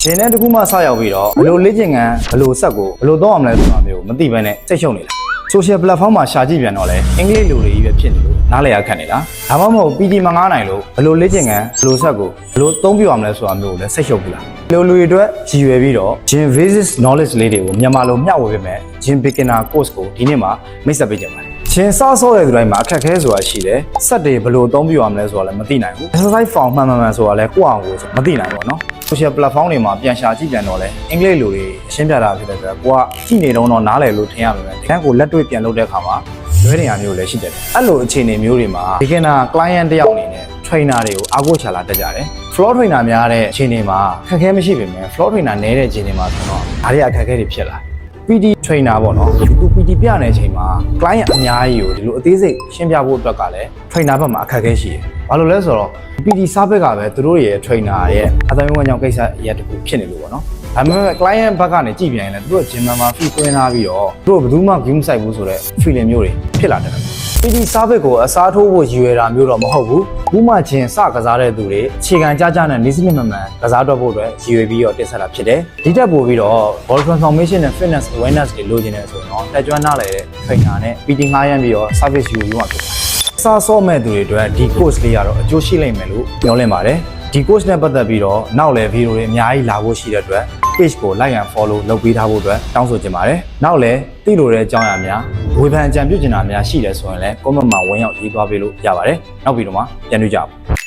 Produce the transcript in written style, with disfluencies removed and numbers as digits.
ဂျင်းနဲ့တခုမှစရောက်ပြီးတော့ဘယ်လိုလေ့ကျင့်ခန်းဘယ်လိုဆက်ကိုဘယ်လိုသုံးအောင်လဲဆိုတာမျိုးမသိဘဲနဲ့စိတ်ရှုပ်နေလား social platform မှာရှာကြည့်ပြန်တော့လဲအင်္ဂလိပ်လိုတွေကြီးပဲဖြစ်နေလို့နားလည်ရခက်နေလားဒါမှမဟုတ် PG မငားနိုင်လို့ဘယ်လိုလေ့ကျင့်ခန်းဘယ်လိုဆက်ကိုဘယ်လိုသုံးပြအောင်လဲဆိုတာမျိုးကိုလည်းစိတ်ရှုပ်ဘူးလားလူတွေအတွက်ရည်ရွယ်ပြီးတော့ Gym Basic Knowledge လေးတွေကိုမြန်မာလိုမျှဝေပေးမယ် Gym Beginner Course ကိုဒီနေ့မှာမိတ်ဆက်ပေးကြပါတယ်ချင်းစဆော့တဲ့သူတိုင်းမှာအခက်အခဲဆိုတာရှိတယ်စက်တွေဘယ်လိုအသုံးပြုရမလဲဆိုတာလည်းမသိနိုင်ဘူး exercise form မှန်ဆိုတာလည်းကိုယ့်အောင်ကိုယ်မသိနိုင်ဘူးเนาะ social platform တွေမှာပြန်ရှာကြည့်ပြန်တော့လဲအင်္ဂလိပ်လိုတွေရှင်းပြတာဖြစ်တဲ့အတွက်ကိုကကြည့်နေတော့နားလည်လို့ထင်ရမှာပဲတကယ်ကိုလက်တွေ့ပြန်လုပ်တဲ့အခါမှာလွဲနေရမျိုးလည်းရှိတယ်အဲ့လိုအခြေအနေမျိုးတွေမှာ beginner client တယောက်အနေနဲ့ trainer တွေကိုအားကိုးချလာတတ်ကြတယ် floor trainer များတဲ့အခြေအနေမှာခက်ခဲမရှိပေမဲ့ floor trainer နည်းတဲ့အခြေအနေမှာဆိုတော့ဒါတွေကအခက်အခဲတွေဖြစ်လာ PD trainer ပေါ့နော်သူ PD ပြနေတဲ့အချိန်မှာ client အများကြီးကိုဒီလိုအသေးစိတ်ရှင်းပြဖို့အတွက်ကလည်း trainer ဘက်မှာအခက်အခဲရှိတယ်ဘာလို့လဲဆိုတော့ PD စားဘက်ကပဲသူတို့ရဲ့ trainer ရဲ့အတိုင်းဝန်ကြောင့်ကိစ္စရက်တခုဖြစ်နေလို့ပေါ့နော်ဒါပေမဲ့ client ဘက်ကနေကြည့်ပြန်ရင်လည်းသူတို့ gym member fee သွင်းထားပြီးတော့သူတို့ဘယ်သူမှ view မဆိုင်ဘူးဆိုတော့ feeling မျိုးတွေဖြစ်လာတယ် PD စားဘက်ကိုအစားထိုးဖို့ရည်ရွယ်တာမျိုးတော့မဟုတ်ဘူးဘူးမှချင်းစကစားတဲ့သူတွေအခြေခံကြကြနဲ့နေစနစ်မှန်မှန်ကစားတော့ဖို့အတွက်ရည်ရွယ်ပြီးတော့တင်ဆက်တာဖြစ်တယ်ဒီတက်ပို့ပြီးတော့ body transformation နဲ့ fitness awareness တွေလိုချင်တယ်ဆိုတော့တက်ကြွနားလည်တဲ့ trainer နဲ့ PD ငှားရမ်းပြီးတော့ service ယူမှာဖြစ်ပါတယ်စားဆော့မဲ့သူတွေအတွက်ဒီ course လေးကတော့အကျိုးရှိလိမ့်မယ်လို့ပြောလင့်ပါတယ်ဒီ course နဲ့ပတ်သက်ပြီးတော့နောက်လည်း video တွေအများကြီးလာဖို့ရှိတဲ့အတွက် page ကို like and follow လုပ်ပေးထားဖို့အတွက်တောင်းဆိုချင်ပါတယ်နောက်လည်းသိလိုတဲ့အကြောင်းအရာများဝေဖန်အကြံပြုချင်တာများရှိတယ်ဆိုရင်လည်း comment မှာဝင်ရောက်ရေးသွားပေးလို့ရပါတယ်နောက်ပြီးတော့မှပြန်တွေ့ကြပါ